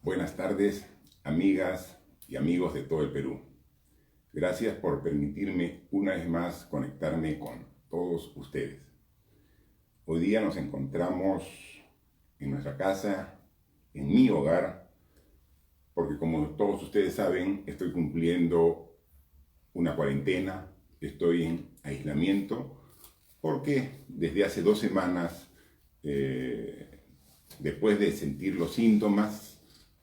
Buenas tardes, amigas y amigos de todo el Perú. Gracias por permitirme una vez más conectarme con todos ustedes. Hoy día nos encontramos en nuestra casa, en mi hogar, porque como todos ustedes saben, estoy cumpliendo una cuarentena, estoy en aislamiento, porque desde hace 2 semanas, después de sentir los síntomas,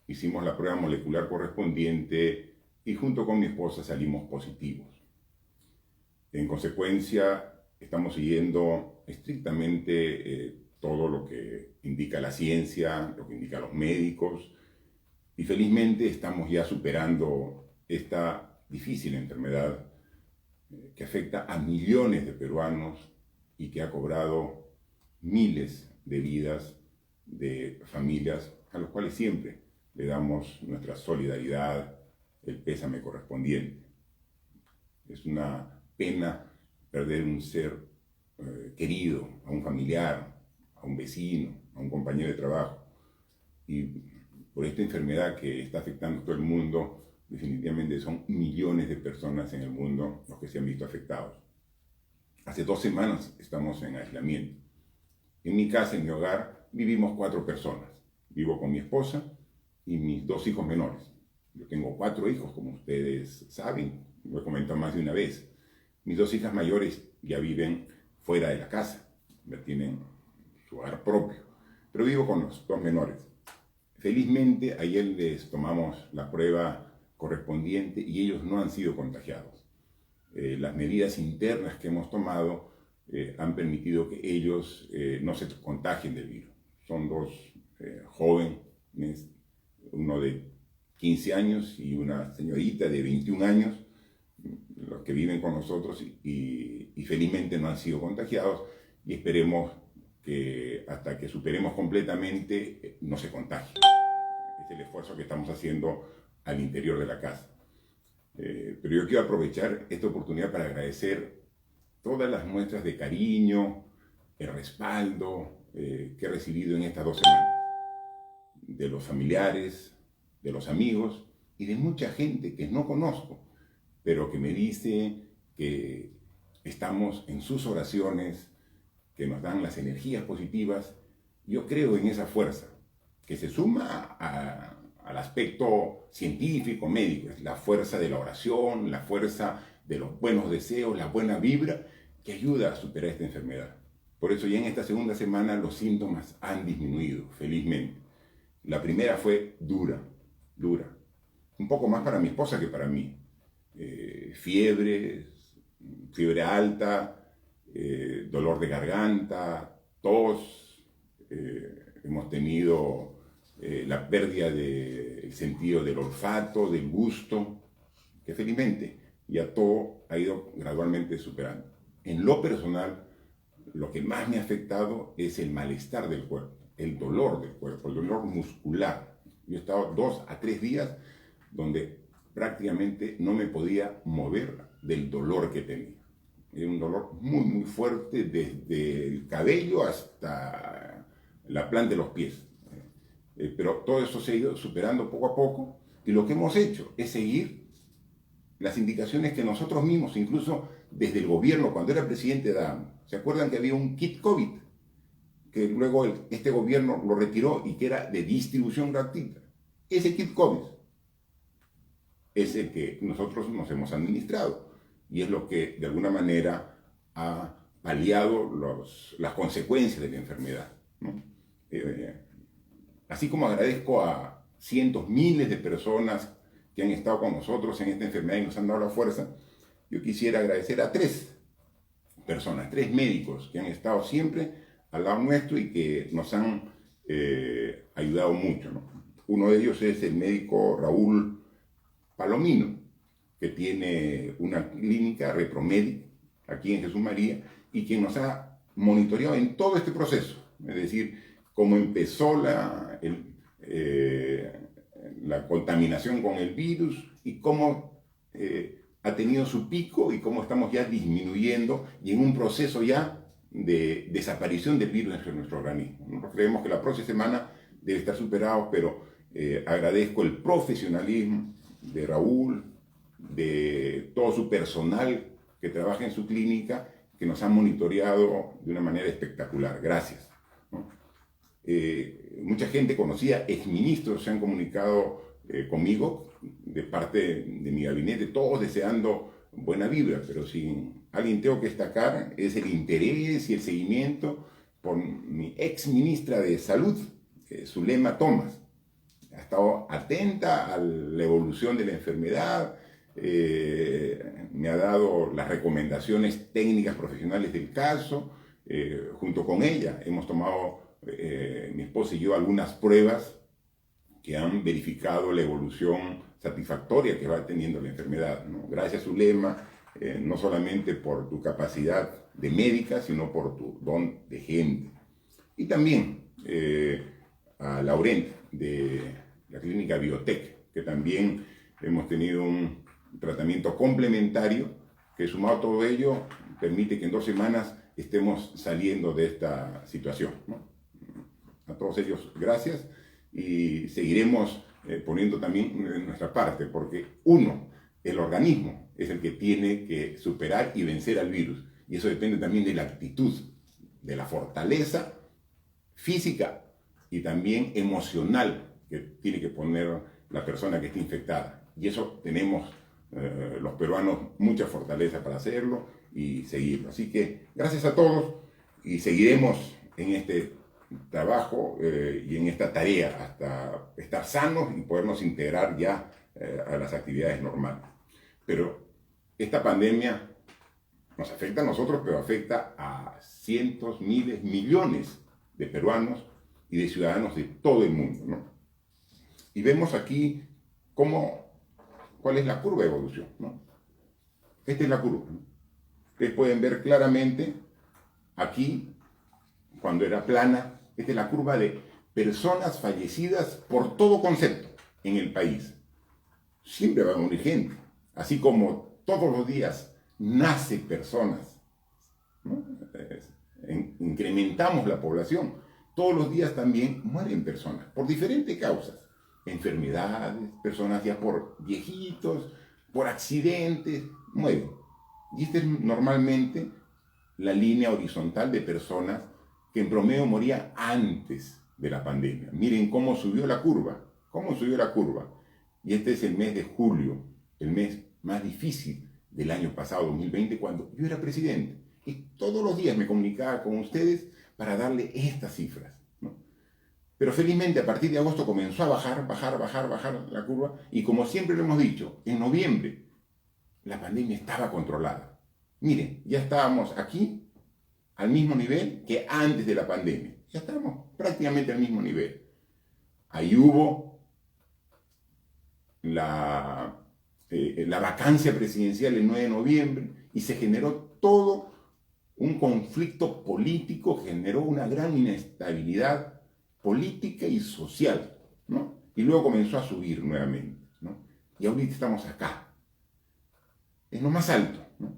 hicimos la prueba molecular correspondiente y junto con mi esposa salimos positivos. En consecuencia, estamos siguiendo estrictamente todo lo que indica la ciencia, lo que indican los médicos, y felizmente estamos ya superando esta difícil enfermedad que afecta a millones de peruanos y que ha cobrado miles de vidas de familias a los cuales siempre le damos nuestra solidaridad, el pésame correspondiente. Es una pena perder un ser querido, a un familiar, a un vecino, a un compañero de trabajo. Y por esta enfermedad que está afectando a todo el mundo, definitivamente son millones de personas en el mundo los que se han visto afectados. Hace 2 semanas estamos en aislamiento. En mi casa, en mi hogar, vivimos 4 personas. Vivo con mi esposa y mis 2 hijos menores. Yo tengo 4 hijos, como ustedes saben, lo he comentado más de una vez. Mis 2 hijas mayores ya viven fuera de la casa, ya tienen su hogar propio, pero vivo con los 2 menores. Felizmente ayer les tomamos la prueba correspondiente y ellos no han sido contagiados. Las medidas internas que hemos tomado han permitido que ellos no se contagien del virus. Son 2 jóvenes, uno de 15 años y una señorita de 21 años, los que viven con nosotros y felizmente no han sido contagiados, y esperemos que hasta que superemos completamente no se contagien. Es el esfuerzo que estamos haciendo al interior de la casa. Pero yo quiero aprovechar esta oportunidad para agradecer todas las muestras de cariño, el respaldo que he recibido en estas 2 semanas, de los familiares, de los amigos y de mucha gente que no conozco, pero que me dice que estamos en sus oraciones, que nos dan las energías positivas. Yo creo en esa fuerza, que se suma al aspecto científico, médico, es la fuerza de la oración, la fuerza de los buenos deseos, la buena vibra, que ayuda a superar esta enfermedad. Por eso ya en esta 2ª semana los síntomas han disminuido, felizmente. La primera fue dura, un poco más para mi esposa que para mí. Fiebre alta, dolor de garganta, tos, hemos tenido la pérdida del sentido del olfato, del gusto, que felizmente ya todo ha ido gradualmente superando. En lo personal, lo que más me ha afectado es el malestar del cuerpo, el dolor del cuerpo, el dolor muscular. Yo he estado 2 a 3 días donde prácticamente no me podía mover del dolor que tenía. Era un dolor muy fuerte desde el cabello hasta la planta de los pies. Pero todo eso se ha ido superando poco a poco, y lo que hemos hecho es seguir las indicaciones que nosotros mismos, incluso desde el gobierno, cuando era presidente, dábamos. ¿Se acuerdan que había un kit COVID? Que luego este gobierno lo retiró y que era de distribución gratuita. Ese kit COVID es el que nosotros nos hemos administrado y es lo que de alguna manera ha paliado las consecuencias de la enfermedad, ¿no? Así como agradezco a cientos, miles de personas que han estado con nosotros en esta enfermedad y nos han dado la fuerza, yo quisiera agradecer a 3 personas, 3 médicos que han estado siempre al lado nuestro y que nos han ayudado mucho, ¿no? Uno de ellos es el médico Raúl Palomino, que tiene una clínica Repromedic aquí en Jesús María y quien nos ha monitoreado en todo este proceso, es decir, cómo empezó la contaminación con el virus y cómo ha tenido su pico y cómo estamos ya disminuyendo y en un proceso ya de desaparición del virus en nuestro organismo. Nosotros creemos que la próxima semana debe estar superado, pero Agradezco el profesionalismo de Raúl, de todo su personal que trabaja en su clínica, que nos han monitoreado de una manera espectacular. Gracias. ¿No? Mucha gente conocida, exministros, se han comunicado conmigo de parte de mi gabinete, todos deseando buena vibra, pero si alguien tengo que destacar es el interés y el seguimiento por mi ex ministra de Salud, Zulema Thomas. Ha estado atenta a la evolución de la enfermedad, me ha dado las recomendaciones técnicas profesionales del caso. Junto con ella hemos tomado, mi esposa y yo, algunas pruebas que han verificado la evolución satisfactoria que va teniendo la enfermedad, ¿no? Gracias, Zulema, no solamente por tu capacidad de médica, sino por tu don de gente. Y también a Laurent de la clínica Biotech, que también hemos tenido un tratamiento complementario que, sumado a todo ello, permite que en 2 semanas estemos saliendo de esta situación, ¿no? A todos ellos, gracias, y seguiremos poniendo también nuestra parte, porque el organismo es el que tiene que superar y vencer al virus, y eso depende también de la actitud, de la fortaleza física y también emocional que tiene que poner la persona que está infectada. Y eso tenemos los peruanos mucha fortaleza para hacerlo y seguirlo. Así que gracias a todos y seguiremos en este trabajo y en esta tarea hasta estar sanos y podernos integrar ya a las actividades normales. Pero esta pandemia nos afecta a nosotros, pero afecta a cientos, miles, millones de peruanos y de ciudadanos de todo el mundo, ¿no? Y vemos aquí cuál es la curva de evolución, ¿no? Esta es la curva, ¿no? Ustedes pueden ver claramente aquí, cuando era plana, esta es la curva de personas fallecidas por todo concepto en el país. Siempre va a morir gente, así como todos los días nace personas, ¿no? Incrementamos la población, todos los días también mueren personas por diferentes causas. Enfermedades, personas ya por viejitos, por accidentes, mueren. Y esta es normalmente la línea horizontal de personas que en promedio morían antes de la pandemia. Miren cómo subió la curva, Y este es el mes de julio, el mes más difícil del año pasado, 2020, cuando yo era presidente. Y todos los días me comunicaba con ustedes para darle estas cifras, ¿no? Pero felizmente a partir de agosto comenzó a bajar la curva, y como siempre lo hemos dicho, en noviembre la pandemia estaba controlada. Miren, ya estábamos aquí al mismo nivel que antes de la pandemia. Ya estábamos prácticamente al mismo nivel. Ahí hubo la vacancia presidencial el 9 de noviembre y se generó todo un conflicto político, generó una gran inestabilidad política y social, ¿no? Y luego comenzó a subir nuevamente, ¿no? Y ahorita estamos acá, en lo más alto, ¿no?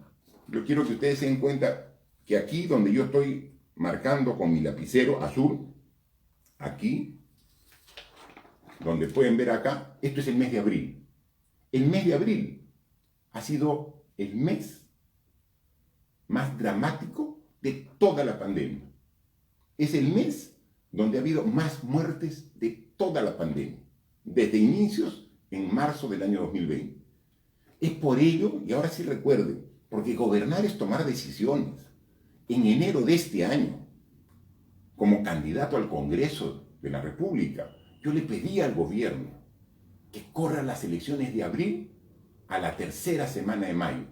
Yo quiero que ustedes se den cuenta que aquí donde yo estoy marcando con mi lapicero azul, aquí, donde pueden ver acá, esto es el mes de abril. El mes de abril ha sido el mes más dramático de toda la pandemia. Es el mes donde ha habido más muertes de toda la pandemia, desde inicios en marzo del año 2020. Es por ello, y ahora sí recuerden, porque gobernar es tomar decisiones. En enero de este año, como candidato al Congreso de la República, yo le pedí al gobierno que corra las elecciones de abril a la 3ª semana de mayo,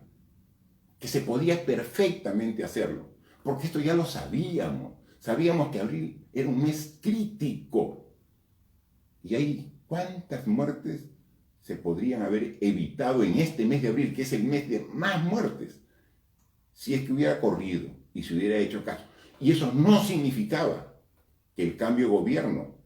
que se podía perfectamente hacerlo, porque esto ya lo sabíamos que abril era un mes crítico, y ahí cuántas muertes se podrían haber evitado en este mes de abril, que es el mes de más muertes, si es que hubiera corrido y se hubiera hecho caso. Y eso no significaba que el cambio de gobierno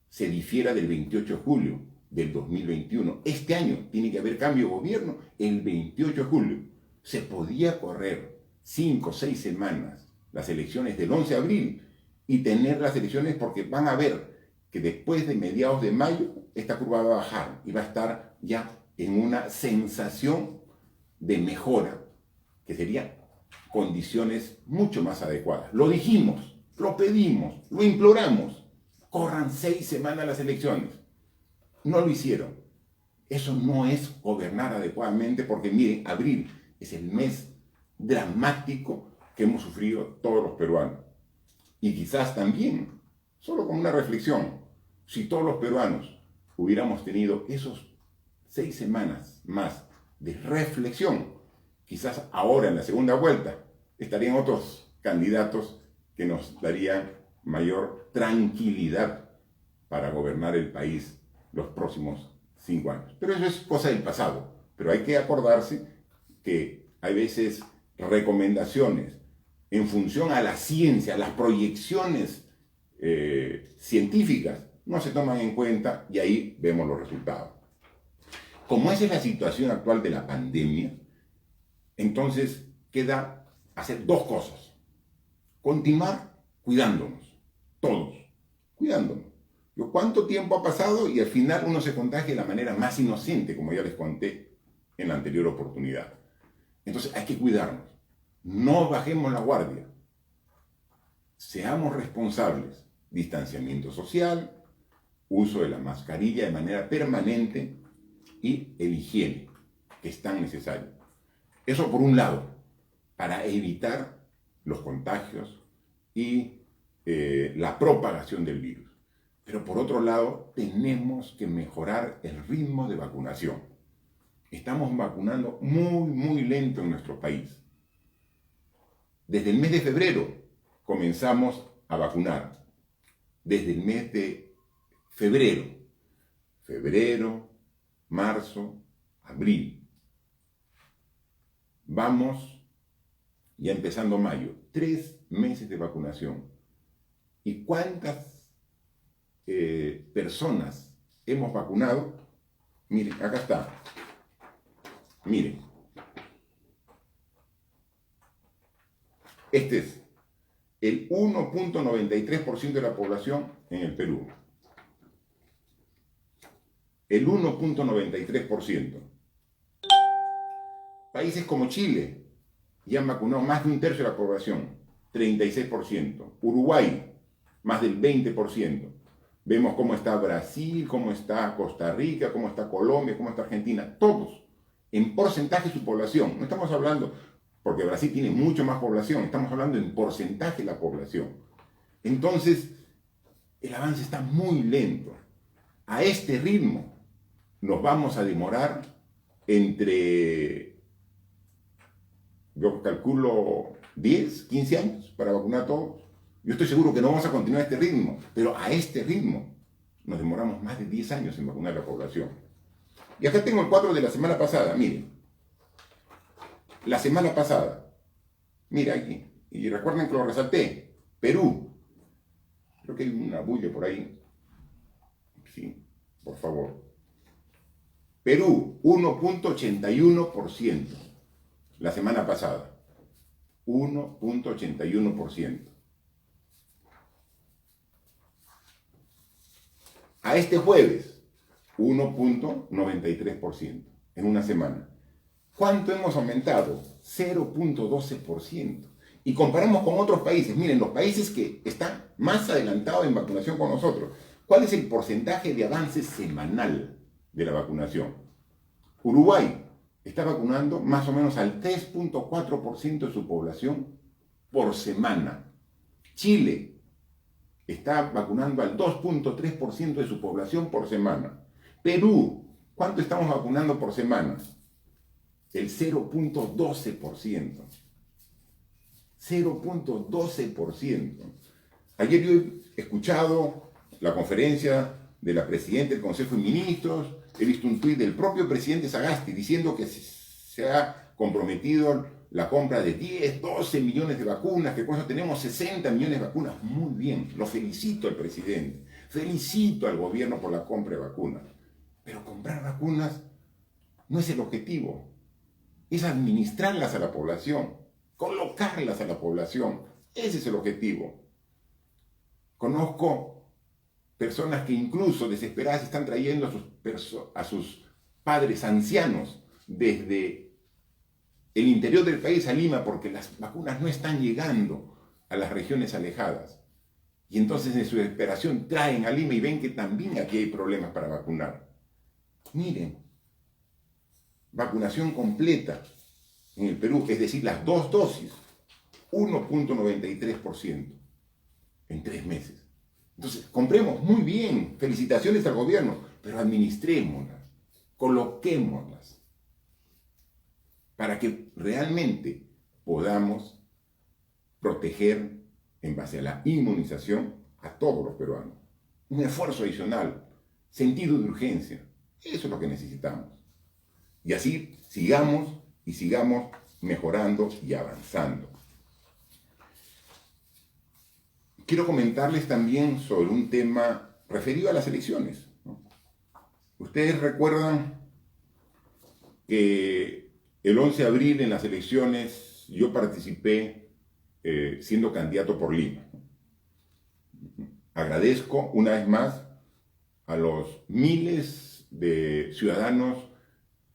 se difiera del 28 de julio del 2021. Este año tiene que haber cambio de gobierno el 28 de julio. Se podía correr 5 o 6 semanas las elecciones del 11 de abril y tener las elecciones, porque van a haber que después de mediados de mayo esta curva va a bajar y va a estar ya en una sensación de mejora, que serían condiciones mucho más adecuadas. Lo dijimos, lo pedimos, lo imploramos. Corran 6 semanas las elecciones. No lo hicieron. Eso no es gobernar adecuadamente porque, miren, abril es el mes dramático que hemos sufrido todos los peruanos. Y quizás también, solo como una reflexión, si todos los peruanos hubiéramos tenido esos 6 semanas más de reflexión, quizás ahora en la segunda vuelta estarían otros candidatos que nos darían mayor tranquilidad para gobernar el país los próximos 5 años. Pero eso es cosa del pasado. Pero hay que acordarse que hay veces recomendaciones en función a la ciencia, a las proyecciones científicas, no se toman en cuenta y ahí vemos los resultados. Como esa es la situación actual de la pandemia, entonces queda hacer 2 cosas. Continuar cuidándonos, todos, cuidándonos. ¿Cuánto tiempo ha pasado? Y al final uno se contagia de la manera más inocente, como ya les conté en la anterior oportunidad. Entonces hay que cuidarnos. No bajemos la guardia. Seamos responsables. Distanciamiento social, uso de la mascarilla de manera permanente y el higiene, que es tan necesario. Eso por un lado, para evitar los contagios y la propagación del virus. Pero por otro lado, tenemos que mejorar el ritmo de vacunación. Estamos vacunando muy lento en nuestro país. Desde el mes de febrero comenzamos a vacunar. Desde el mes de febrero, marzo, abril. Vamos ya empezando mayo, 3 meses de vacunación. ¿Y cuántas personas hemos vacunado? Miren, acá está. Miren. Este es el 1.93% de la población en el Perú. El 1.93%. Países como Chile ya han vacunado más de 1/3 de la población, 36%. Uruguay, más del 20%. Vemos cómo está Brasil, cómo está Costa Rica, cómo está Colombia, cómo está Argentina. Todos, en porcentaje de su población. No estamos hablando, porque Brasil tiene mucho más población, estamos hablando en porcentaje de la población. Entonces, el avance está muy lento. A este ritmo nos vamos a demorar entre, yo calculo, 10, 15 años para vacunar a todos. Yo estoy seguro que no vamos a continuar este ritmo, pero a este ritmo nos demoramos más de 10 años en vacunar a la población. Y acá tengo el cuadro de la semana pasada, miren. La semana pasada, mira aquí, y recuerden que lo resalté, Perú. Creo que hay una bulla por ahí. Sí, por favor. Perú, 1.81%. La semana pasada. 1.81%. A este jueves, 1.93% en una semana. ¿Cuánto hemos aumentado? 0.12%. Y comparamos con otros países. Miren, los países que están más adelantados en vacunación con nosotros. ¿Cuál es el porcentaje de avance semanal de la vacunación? Uruguay está vacunando más o menos al 3.4% de su población por semana. Chile está vacunando al 2.3% de su población por semana. Perú, ¿cuánto estamos vacunando por semana? El 0.12%. 0.12%. Ayer yo he escuchado la conferencia de la Presidenta del Consejo de Ministros, he visto un tuit del propio presidente Sagasti diciendo que se ha comprometido la compra de 10, 12 millones de vacunas, que por eso tenemos 60 millones de vacunas. Muy bien, lo felicito al presidente, felicito al gobierno por la compra de vacunas. Pero comprar vacunas no es el objetivo, es administrarlas a la población, colocarlas a la población. Ese es el objetivo. Conozco personas que incluso desesperadas están trayendo a sus padres ancianos desde el interior del país a Lima porque las vacunas no están llegando a las regiones alejadas. Y entonces en su desesperación traen a Lima y ven que también aquí hay problemas para vacunar. Miren, vacunación completa en el Perú, es decir, las 2 dosis, 1.93% en 3 meses. Entonces, compremos muy bien, felicitaciones al gobierno, pero administrémoslas, coloquémoslas, para que realmente podamos proteger en base a la inmunización a todos los peruanos. Un esfuerzo adicional, sentido de urgencia, eso es lo que necesitamos. Y así sigamos mejorando y avanzando. Quiero comentarles también sobre un tema referido a las elecciones, ¿no? Ustedes recuerdan que el 11 de abril en las elecciones yo participé siendo candidato por Lima. Agradezco una vez más a los miles de ciudadanos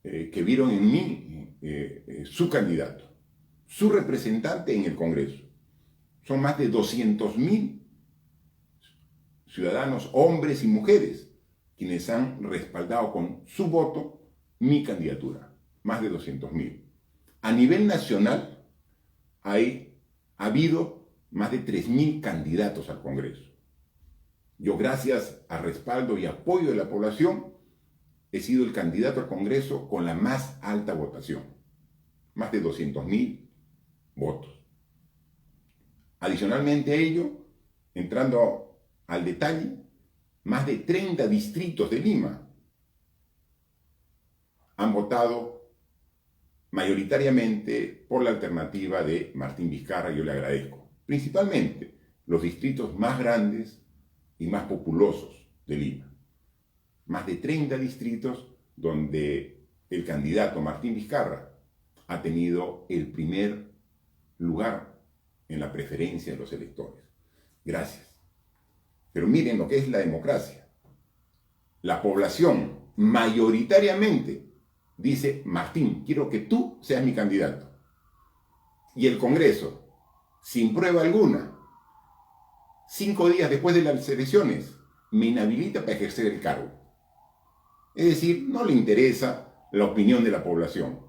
que vieron en mí su candidato, su representante en el Congreso. Son más de 200.000 ciudadanos, hombres y mujeres, quienes han respaldado con su voto mi candidatura. Más de 200.000. A nivel nacional ha habido más de 3.000 candidatos al Congreso. Yo, gracias al respaldo y apoyo de la población, he sido el candidato al Congreso con la más alta votación. Más de 200.000 votos. Adicionalmente a ello, entrando al detalle, más de 30 distritos de Lima han votado mayoritariamente por la alternativa de Martín Vizcarra. Yo le agradezco. Principalmente los distritos más grandes y más populosos de Lima. Más de 30 distritos donde el candidato Martín Vizcarra ha tenido el primer lugar en la preferencia de los electores. Gracias. Pero miren lo que es la democracia. La población mayoritariamente dice: Martín, quiero que tú seas mi candidato. Y el Congreso, sin prueba alguna, 5 días después de las elecciones, me inhabilita para ejercer el cargo. Es decir, no le interesa la opinión de la población,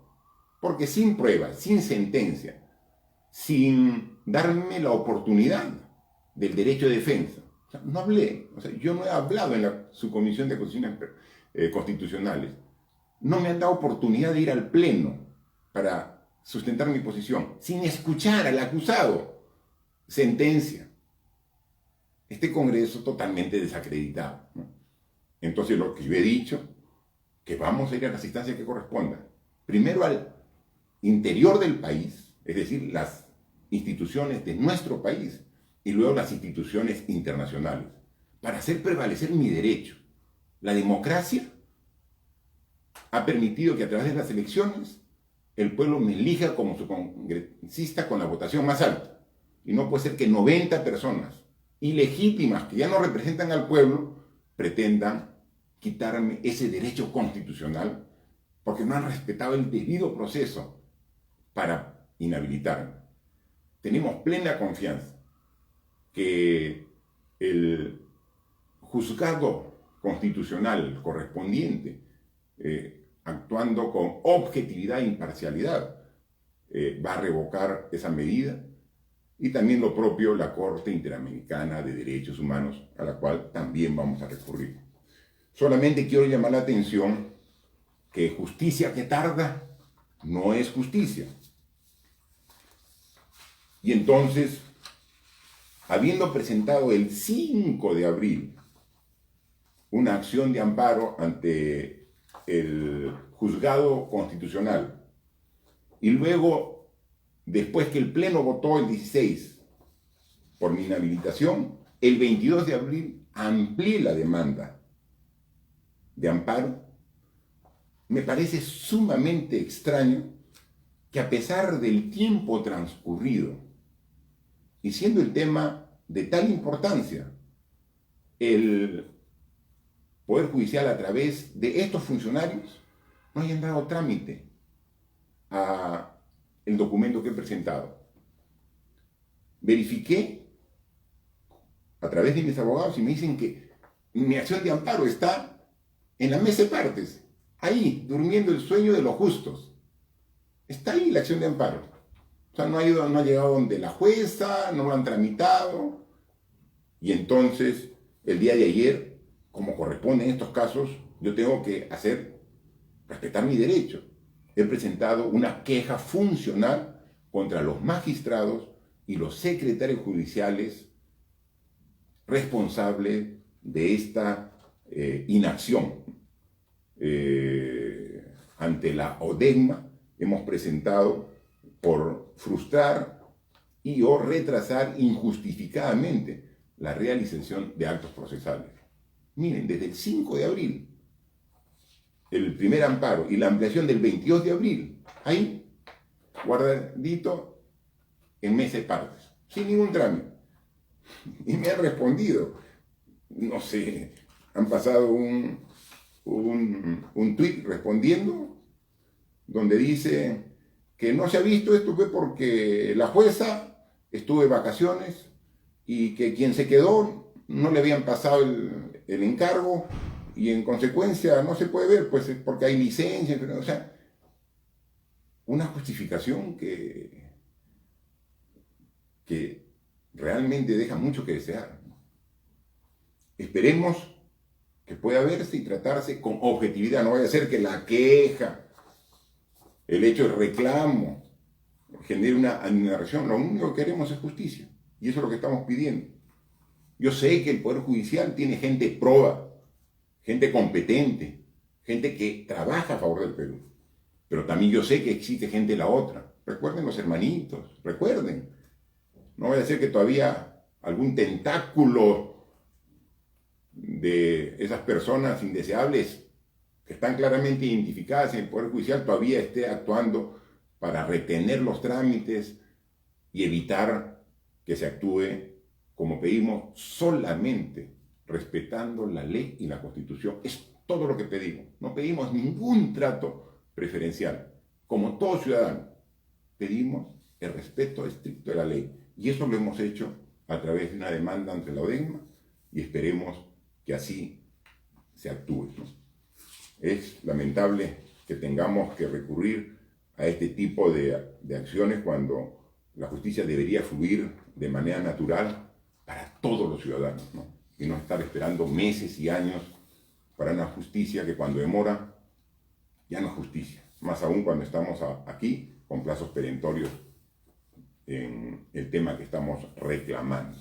porque sin prueba, sin sentencia, sin darme la oportunidad del derecho de defensa, no hablé, yo no he hablado en la subcomisión de acusaciones constitucionales, no me han dado oportunidad de ir al pleno para sustentar mi posición, sin escuchar al acusado. Sentencia. Este Congreso totalmente desacreditado, ¿no? Entonces, lo que yo he dicho, que vamos a ir a las instancias que correspondan. Primero al interior del país, es decir, las instituciones de nuestro país, y luego las instituciones internacionales, para hacer prevalecer mi derecho. La democracia ha permitido que a través de las elecciones el pueblo me elija como su congresista con la votación más alta. Y no puede ser que 90 personas ilegítimas que ya no representan al pueblo pretendan quitarme ese derecho constitucional porque no han respetado el debido proceso para inhabilitarme. Tenemos plena confianza que el juzgado constitucional correspondiente, actuando con objetividad e imparcialidad, va a revocar esa medida, y también lo propio la Corte Interamericana de Derechos Humanos, a la cual también vamos a recurrir. Solamente quiero llamar la atención que justicia que tarda no es justicia. Y entonces, habiendo presentado el 5 de abril una acción de amparo ante el juzgado constitucional, y luego, después que el Pleno votó el 16 por mi inhabilitación, el 22 de abril amplié la demanda de amparo, me parece sumamente extraño que, a pesar del tiempo transcurrido y siendo el tema de tal importancia, el Poder Judicial, a través de estos funcionarios, no hayan dado trámite a el documento que he presentado. Verifiqué a través de mis abogados y me dicen que mi acción de amparo está en la mesa de partes, ahí, durmiendo el sueño de los justos. Está ahí la acción de amparo. O sea, no ha llegado donde la jueza, no lo han tramitado. Y entonces, el día de ayer, como corresponde en estos casos, yo tengo que respetar mi derecho. He presentado una queja funcional contra los magistrados y los secretarios judiciales responsables de esta inacción. Ante la ODEGMA hemos presentado por frustrar y o retrasar injustificadamente la realización de actos procesales. Miren, desde el 5 de abril, el primer amparo y la ampliación del 22 de abril, ahí, guardadito en mesa de partes, sin ningún trámite. Y me han respondido, no sé, han pasado un tuit respondiendo, donde dice que no se ha visto esto porque la jueza estuvo de vacaciones y que quien se quedó no le habían pasado el encargo y en consecuencia no se puede ver, pues porque hay licencia, o sea, una justificación que realmente deja mucho que desear. Esperemos que pueda verse y tratarse con objetividad, no vaya a ser que la queja, el hecho de reclamo, genere una animación. Lo único que queremos es justicia, y eso es lo que estamos pidiendo. Yo sé que el Poder Judicial tiene gente proba, gente competente, gente que trabaja a favor del Perú, pero también yo sé que existe gente la otra. Recuerden los hermanitos, recuerden. No vaya a ser que todavía algún tentáculo de esas personas indeseables que están claramente identificadas en el Poder Judicial todavía esté actuando para retener los trámites y evitar que se actúe como pedimos, solamente respetando la ley y la Constitución. Es todo lo que pedimos. No pedimos ningún trato preferencial. Como todo ciudadano, pedimos el respeto estricto de la ley. Y eso lo hemos hecho a través de una demanda ante la ODEGMA y esperemos que así se actúe, ¿no? Es lamentable que tengamos que recurrir a este tipo de acciones cuando la justicia debería fluir de manera natural para todos los ciudadanos, ¿no? Y no estar esperando meses y años para una justicia que cuando demora ya no es justicia, más aún cuando estamos aquí con plazos perentorios en el tema que estamos reclamando.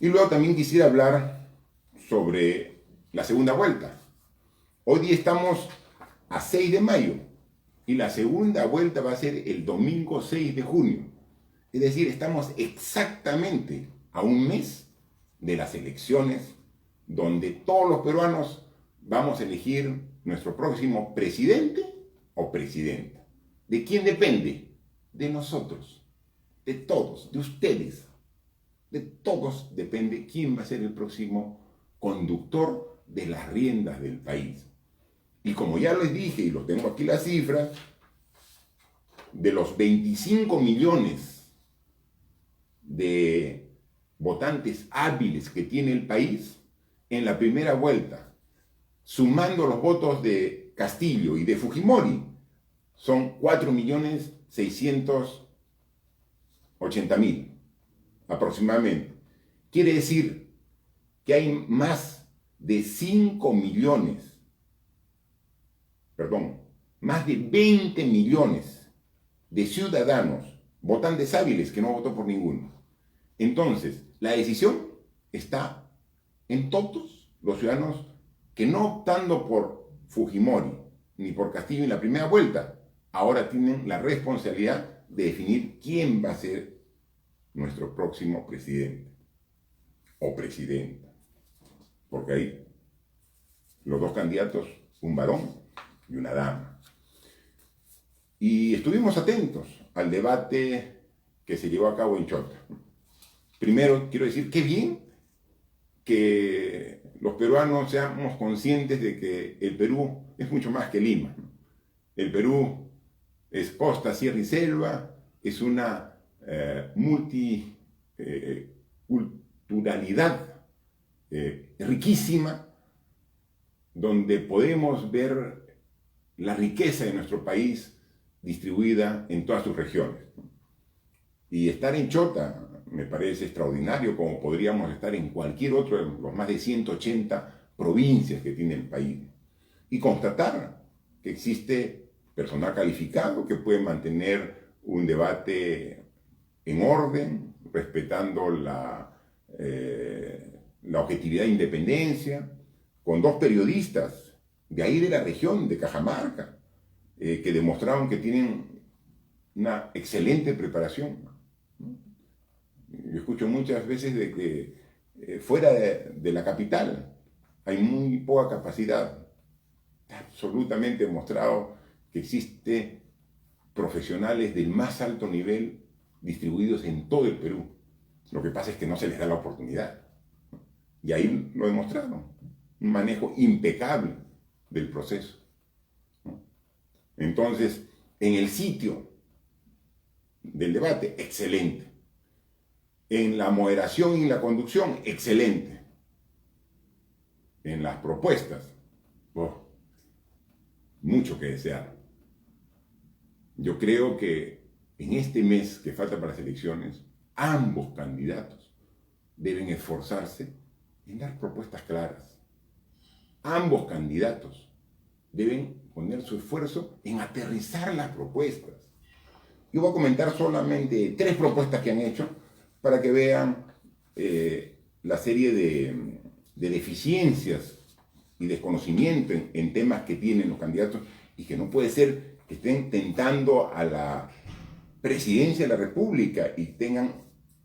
Y luego también quisiera hablar sobre la segunda vuelta. Hoy día estamos a 6 de mayo y la segunda vuelta va a ser el domingo 6 de junio. Es decir, estamos exactamente a un mes de las elecciones donde todos los peruanos vamos a elegir nuestro próximo presidente o presidenta. ¿De quién depende? De nosotros, de todos, de ustedes. De todos depende quién va a ser el próximo conductor de las riendas del país. Y como ya les dije, y los tengo aquí las cifras, de los 25 millones de votantes hábiles que tiene el país, en la primera vuelta, sumando los votos de Castillo y de Fujimori, son 4.680.000 aproximadamente. Quiere decir que hay más de 20 millones de ciudadanos votantes hábiles que no votó por ninguno. Entonces, la decisión está en todos los ciudadanos que no optando por Fujimori ni por Castillo en la primera vuelta, ahora tienen la responsabilidad de definir quién va a ser nuestro próximo presidente o presidenta. Porque hay los dos candidatos, un varón y una dama. Y estuvimos atentos al debate que se llevó a cabo en Chota. Primero, quiero decir, qué bien que los peruanos seamos conscientes de que el Perú es mucho más que Lima. El Perú es costa, sierra y selva, es una multiculturalidad riquísima, donde podemos ver la riqueza de nuestro país distribuida en todas sus regiones. Y estar en Chota me parece extraordinario, como podríamos estar en cualquier otro de los más de 180 provincias que tiene el país. Y constatar que existe personal calificado que puede mantener un debate en orden, respetando la objetividad e independencia, con dos periodistas de ahí de la región, de Cajamarca, que demostraron que tienen una excelente preparación. Yo escucho muchas veces de que fuera de la capital hay muy poca capacidad. Absolutamente demostrado que existe profesionales del más alto nivel distribuidos en todo el Perú. Lo que pasa es que no se les da la oportunidad. Y ahí lo demostraron. Un manejo impecable del proceso. Entonces, en el sitio del debate, excelente. En la moderación y la conducción, excelente. En las propuestas, mucho que desear. Yo creo que en este mes que falta para las elecciones, ambos candidatos deben esforzarse en dar propuestas claras. Ambos candidatos deben poner su esfuerzo en aterrizar las propuestas. Yo voy a comentar solamente 3 propuestas que han hecho para que vean la serie de deficiencias y desconocimiento en temas que tienen los candidatos y que no puede ser que estén tentando a la presidencia de la República y tengan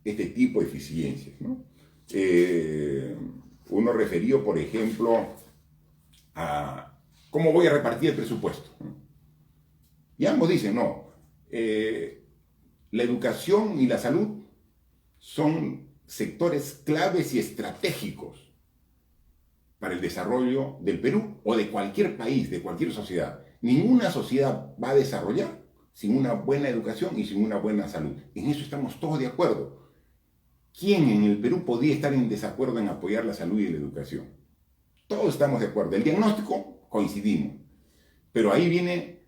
este tipo de deficiencias, ¿no? Uno referido, por ejemplo, a cómo voy a repartir el presupuesto. Y ambos dicen, no, la educación y la salud son sectores claves y estratégicos para el desarrollo del Perú o de cualquier país, de cualquier sociedad. Ninguna sociedad va a desarrollar sin una buena educación y sin una buena salud. En eso estamos todos de acuerdo. ¿Quién en el Perú podría estar en desacuerdo en apoyar la salud y la educación? Todos estamos de acuerdo. El diagnóstico, coincidimos. Pero ahí viene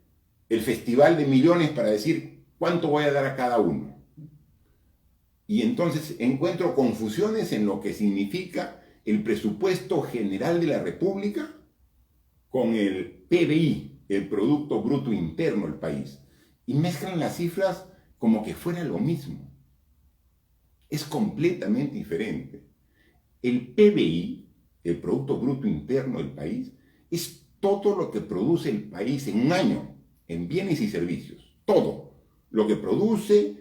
el festival de millones para decir cuánto voy a dar a cada uno. Y entonces encuentro confusiones en lo que significa el presupuesto general de la República con el PBI, el Producto Bruto Interno del país. Y mezclan las cifras como que fuera lo mismo. Es completamente diferente. El PBI, el Producto Bruto Interno del país, es todo lo que produce el país en un año, en bienes y servicios. Todo lo que produce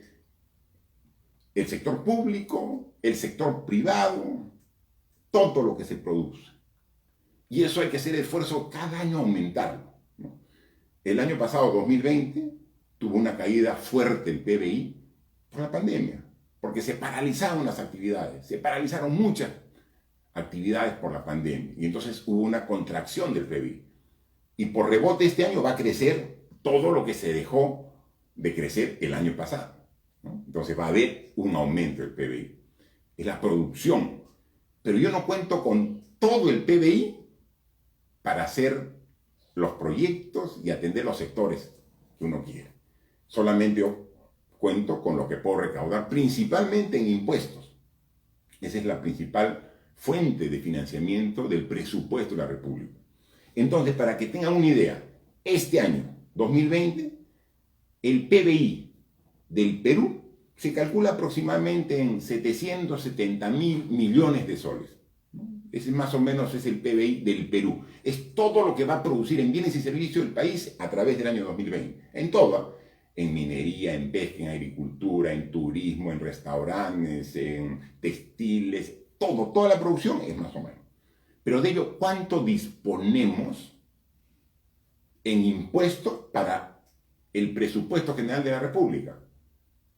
el sector público, el sector privado, todo lo que se produce. Y eso hay que hacer esfuerzo cada año aumentarlo, ¿no? El año pasado, 2020, tuvo una caída fuerte el PBI por la pandemia, porque se paralizaron las actividades, se paralizaron muchas actividades por la pandemia, y entonces hubo una contracción del PBI. Y por rebote este año va a crecer todo lo que se dejó de crecer el año pasado, ¿no? Entonces va a haber un aumento del PBI. Es la producción. Pero yo no cuento con todo el PBI para hacer los proyectos y atender los sectores que uno quiere. Solamente yo cuento con lo que puedo recaudar, principalmente en impuestos. Esa es la principal fuente de financiamiento del presupuesto de la República. Entonces, para que tengan una idea, este año, 2020, el PBI del Perú se calcula aproximadamente en 770.000 millones de soles. Ese más o menos es el PBI del Perú. Es todo lo que va a producir en bienes y servicios el país a través del año 2020. En todo, en minería, en pesca, en agricultura, en turismo, en restaurantes, en textiles, todo, toda la producción es más o menos. Pero de ello, ¿cuánto disponemos en impuestos para el presupuesto general de la República?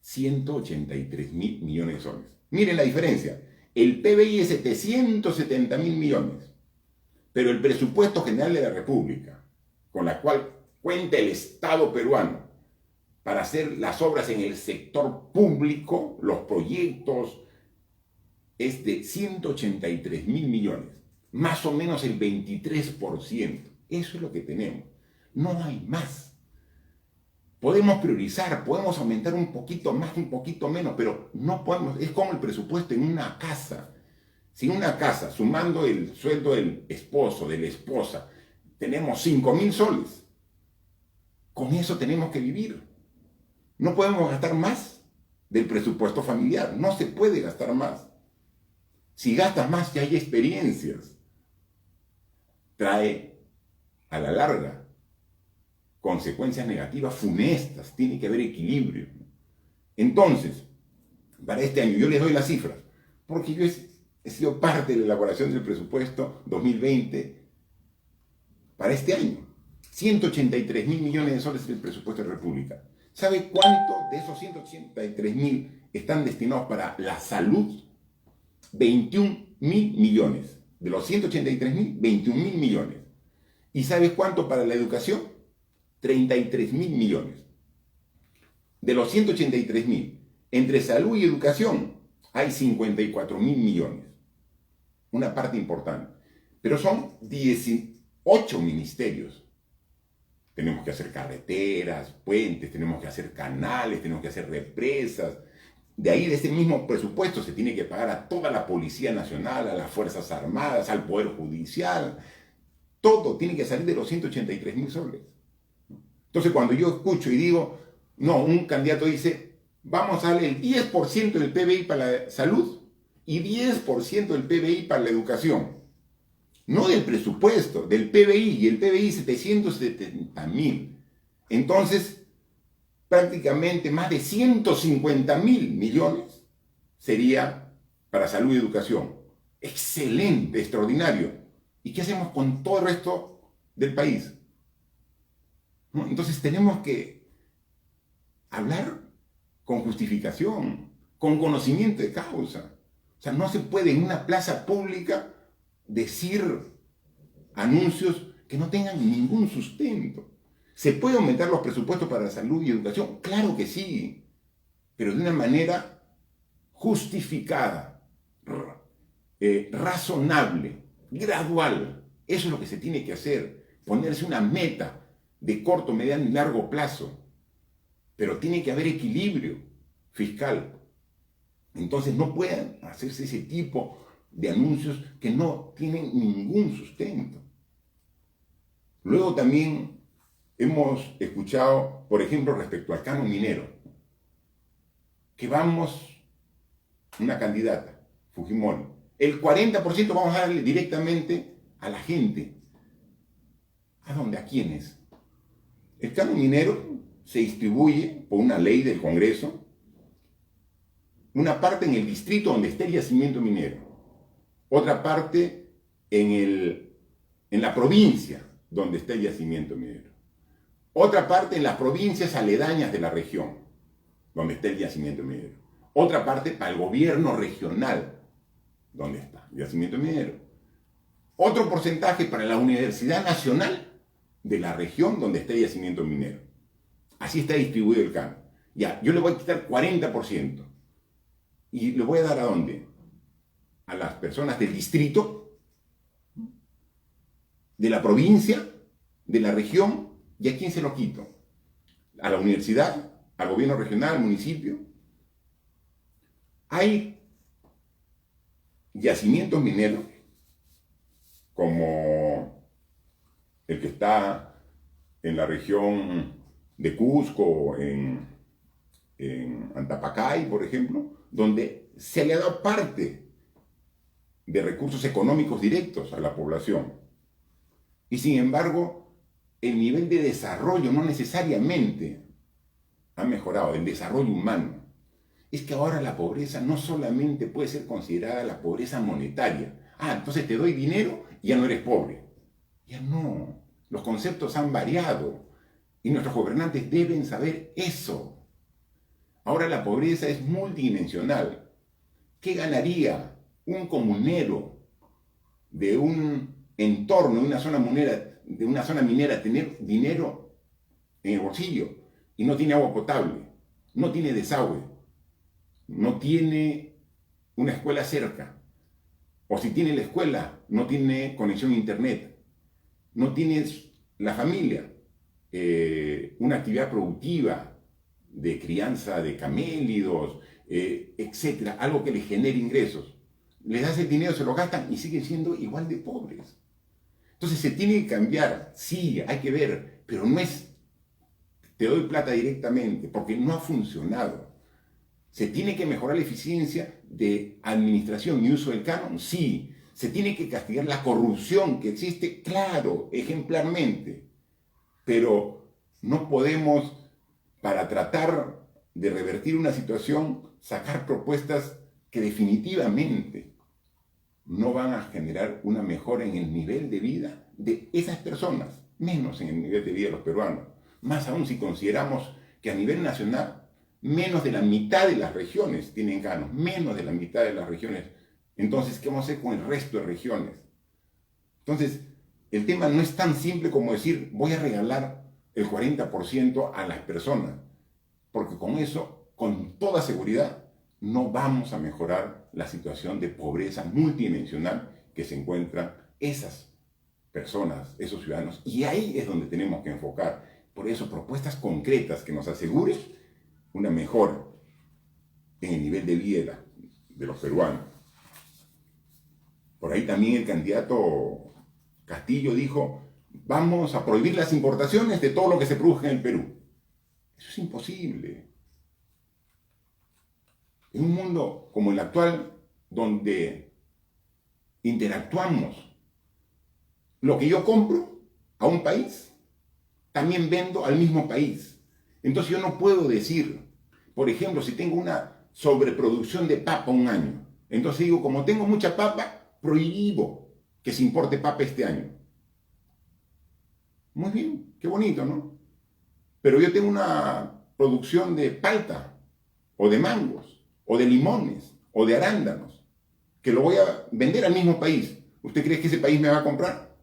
183.000 millones de soles. Miren la diferencia. El PBI es 770.000 millones, pero el presupuesto general de la República, con la cual cuenta el Estado peruano para hacer las obras en el sector público, los proyectos, es de 183.000 millones, más o menos el 23%. Eso es lo que tenemos. No hay más. Podemos priorizar, podemos aumentar un poquito más, un poquito menos, pero no podemos. Es como el presupuesto en una casa. Si en una casa, sumando el sueldo del esposo, de la esposa, tenemos 5.000 soles, con eso tenemos que vivir. No podemos gastar más del presupuesto familiar. No se puede gastar más. Si gastas más, ya hay experiencias. Trae a la larga consecuencias negativas funestas. Tiene que haber equilibrio. Entonces, para este año, yo les doy las cifras, porque yo he sido parte de la elaboración del presupuesto 2020 para este año. 183.000 millones de soles es el presupuesto de la República. ¿Sabe cuánto de esos 183.000 están destinados para la salud? 21.000 millones. De los 183.000, 21.000 millones. ¿Y sabes cuánto para la educación? 33.000 millones. De los 183.000, entre salud y educación hay 54.000 millones. Una parte importante. Pero son 18 ministerios. Tenemos que hacer carreteras, puentes, tenemos que hacer canales, tenemos que hacer represas. De ahí, de ese mismo presupuesto, se tiene que pagar a toda la Policía Nacional, a las Fuerzas Armadas, al Poder Judicial. Todo tiene que salir de los 183.000 soles. Entonces, cuando yo escucho y digo, no, un candidato dice, vamos a darle el 10% del PBI para la salud y 10% del PBI para la educación. No del presupuesto, del PBI, y el PBI 770.000. Entonces, prácticamente más de 150.000 millones sería para salud y educación. Excelente, extraordinario. ¿Y qué hacemos con todo el resto del país? ¿No? Entonces tenemos que hablar con justificación, con conocimiento de causa. O sea, no se puede en una plaza pública decir anuncios que no tengan ningún sustento. ¿Se puede aumentar los presupuestos para la salud y educación? Claro que sí, pero de una manera justificada, razonable, gradual. Eso es lo que se tiene que hacer, ponerse una meta de corto, mediano y largo plazo. Pero tiene que haber equilibrio fiscal. Entonces no pueden hacerse ese tipo de anuncios que no tienen ningún sustento. Luego también hemos escuchado, por ejemplo, respecto al canon minero, que vamos, una candidata, Fujimori, el 40% vamos a darle directamente a la gente. ¿A dónde? ¿A quiénes? El canon minero se distribuye por una ley del Congreso, una parte en el distrito donde esté el yacimiento minero, otra parte en la provincia donde está el yacimiento minero, otra parte en las provincias aledañas de la región donde está el yacimiento minero, otra parte para el gobierno regional donde está el yacimiento minero, otro porcentaje para la Universidad Nacional de la región donde está el yacimiento minero. Así está distribuido el canon. Ya, yo le voy a quitar 40%. ¿Y le voy a dar a dónde? A las personas del distrito, de la provincia, de la región. ¿Y a quién se lo quito? ¿A la universidad? ¿Al gobierno regional? ¿Al municipio? Hay yacimientos mineros como el que está en la región de Cusco, en Antapacay, por ejemplo, donde se le ha dado parte de recursos económicos directos a la población. Y sin embargo, el nivel de desarrollo no necesariamente ha mejorado, el desarrollo humano. Es que ahora la pobreza no solamente puede ser considerada la pobreza monetaria. Ah, entonces te doy dinero y ya no eres pobre. Ya no. Los conceptos han variado y nuestros gobernantes deben saber eso. Ahora la pobreza es multidimensional. ¿Qué ganaría un comunero de un entorno, de una zona minera, tener dinero en el bolsillo y no tiene agua potable, no tiene desagüe, no tiene una escuela cerca, o si tiene la escuela, no tiene conexión a internet, no tiene la familia, una actividad productiva de crianza de camélidos, etcétera, algo que les genere ingresos. Les das el dinero, se lo gastan y siguen siendo igual de pobres. Entonces se tiene que cambiar, sí, hay que ver, pero no es te doy plata directamente, porque no ha funcionado. ¿Se tiene que mejorar la eficiencia de administración y uso del canon? Sí. ¿Se tiene que castigar la corrupción que existe? Claro, ejemplarmente. Pero no podemos, para tratar de revertir una situación, sacar propuestas que definitivamente no van a generar una mejora en el nivel de vida de esas personas, menos en el nivel de vida de los peruanos. Más aún si consideramos que a nivel nacional menos de la mitad de las regiones tienen canos, menos de la mitad de las regiones. Entonces, ¿qué vamos a hacer con el resto de regiones? Entonces, el tema no es tan simple como decir voy a regalar el 40% a las personas, porque con eso, con toda seguridad, no vamos a mejorar la situación de pobreza multidimensional que se encuentran esas personas, esos ciudadanos, y ahí es donde tenemos que enfocar. Por eso, propuestas concretas que nos aseguren una mejora en el nivel de vida de los peruanos. Por ahí también el candidato Castillo dijo, vamos a prohibir las importaciones de todo lo que se produzca en el Perú. Eso es imposible. En un mundo como el actual, donde interactuamos, lo que yo compro a un país, también vendo al mismo país. Entonces yo no puedo decir, por ejemplo, si tengo una sobreproducción de papa un año, entonces digo, como tengo mucha papa, prohíbo que se importe papa este año. Muy bien, qué bonito, ¿no? Pero yo tengo una producción de palta, o de mangos, o de limones, o de arándanos, que lo voy a vender al mismo país. ¿Usted cree que ese país me va a comprar?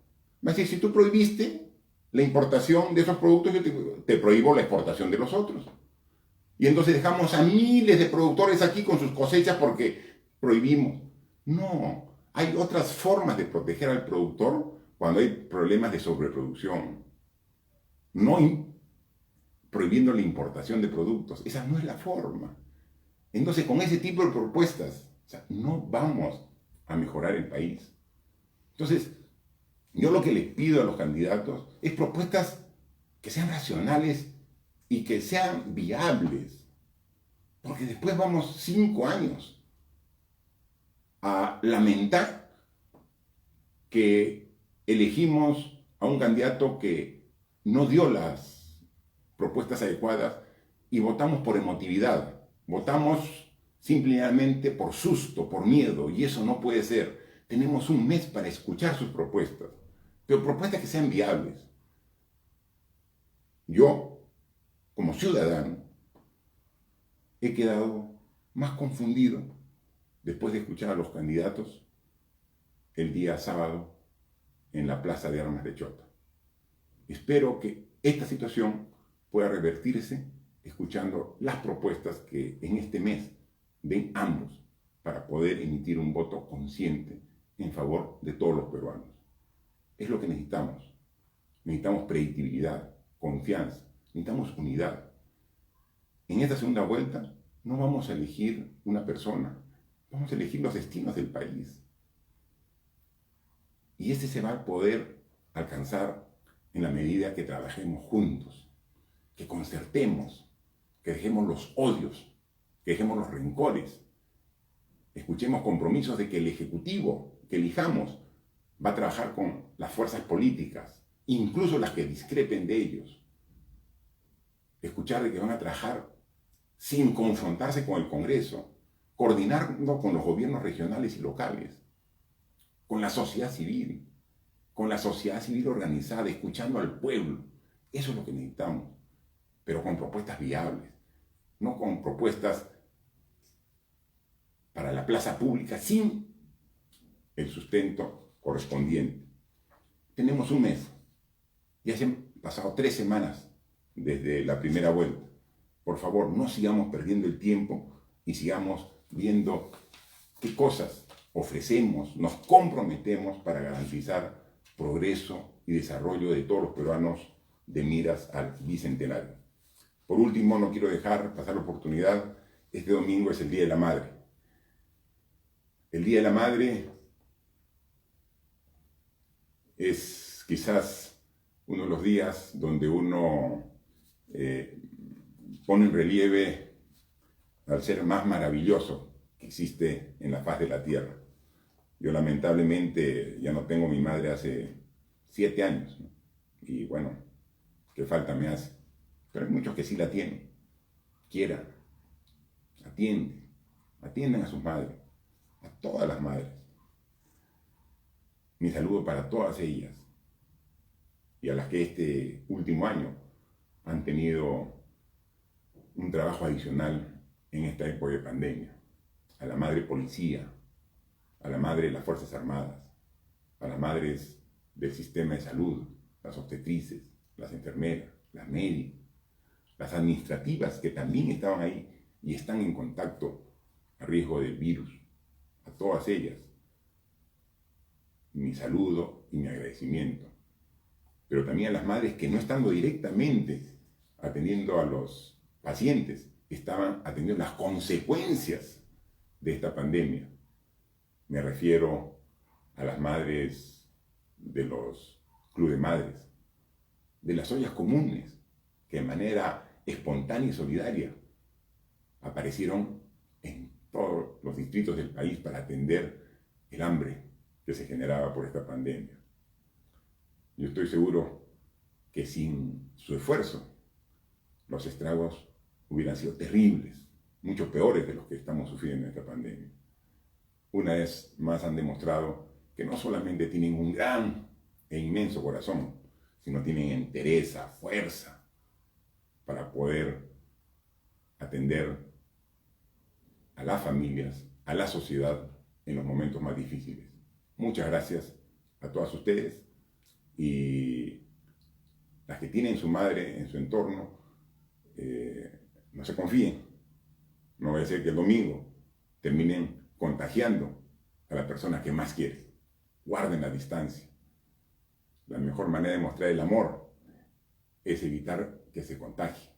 Va a decir, si tú prohibiste la importación de esos productos, yo te prohíbo la exportación de los otros. Y entonces dejamos a miles de productores aquí con sus cosechas porque prohibimos. No, hay otras formas de proteger al productor cuando hay problemas de sobreproducción. No prohibiendo la importación de productos. Esa no es la forma. Entonces, con ese tipo de propuestas, no vamos a mejorar el país. Entonces, yo lo que les pido a los candidatos es propuestas que sean racionales y que sean viables. Porque después vamos 5 años a lamentar que elegimos a un candidato que no dio las propuestas adecuadas y votamos por emotividad. Votamos simplemente por susto, por miedo, y eso no puede ser. Tenemos un mes para escuchar sus propuestas, pero propuestas que sean viables. Yo, como ciudadano, he quedado más confundido después de escuchar a los candidatos el día sábado en la Plaza de Armas de Chota. Espero que esta situación pueda revertirse escuchando las propuestas que en este mes den ambos para poder emitir un voto consciente en favor de todos los peruanos. Es lo que necesitamos. Necesitamos predictibilidad, confianza, necesitamos unidad. En esta segunda vuelta no vamos a elegir una persona, vamos a elegir los destinos del país. Y ese se va a poder alcanzar en la medida que trabajemos juntos, que concertemos, que dejemos los odios, que dejemos los rencores, escuchemos compromisos de que el Ejecutivo que elijamos va a trabajar con las fuerzas políticas, incluso las que discrepen de ellos. Escuchar de que van a trabajar sin confrontarse con el Congreso, coordinando con los gobiernos regionales y locales, con la sociedad civil organizada, escuchando al pueblo. Eso es lo que necesitamos, pero con propuestas viables, no con propuestas para la plaza pública sin el sustento correspondiente. Tenemos un mes. Ya se han pasado 3 semanas desde la primera vuelta. Por favor, no sigamos perdiendo el tiempo y sigamos viendo qué cosas ofrecemos, nos comprometemos para garantizar progreso y desarrollo de todos los peruanos de miras al Bicentenario. Por último, no quiero dejar pasar la oportunidad. Este domingo es el Día de la Madre. El Día de la Madre es quizás uno de los días donde uno pone en relieve al ser más maravilloso que existe en la faz de la tierra. Yo lamentablemente ya no tengo a mi madre hace 7 años, ¿no? Y bueno, qué falta me hace. Pero hay muchos que sí la tienen. Quieran, atiendan a sus madres, a todas las madres. Mi saludo para todas ellas y a las que este último año han tenido un trabajo adicional en esta época de pandemia. A la madre policía, a la madre de las Fuerzas Armadas, a las madres del sistema de salud, las obstetrices, las enfermeras, las médicas, las administrativas que también estaban ahí y están en contacto a riesgo del virus. A todas ellas, mi saludo y mi agradecimiento. Pero también a las madres que no estando directamente atendiendo a los pacientes, estaban atendiendo las consecuencias de esta pandemia. Me refiero a las madres de los clubes de madres, de las ollas comunes, que de manera espontánea y solidaria aparecieron en todos los distritos del país para atender el hambre que se generaba por esta pandemia. Yo estoy seguro que sin su esfuerzo, los estragos hubieran sido terribles, mucho peores de los que estamos sufriendo en esta pandemia. Una vez más han demostrado que no solamente tienen un gran e inmenso corazón, sino tienen entereza, fuerza para poder atender a las familias, a la sociedad en los momentos más difíciles. Muchas gracias a todas ustedes y las que tienen su madre en su entorno, no se confíen. No vaya a ser que el domingo terminen contagiando a la persona que más quieren. Guarden la distancia. La mejor manera de mostrar el amor es evitar que se contagie.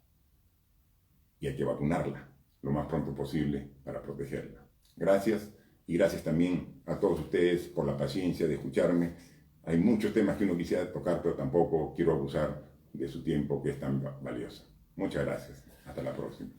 Y hay que vacunarla lo más pronto posible para protegerla. Gracias y gracias también a todos ustedes por la paciencia de escucharme. Hay muchos temas que uno quisiera tocar, pero tampoco quiero abusar de su tiempo que es tan valioso. Muchas gracias. Hasta la próxima.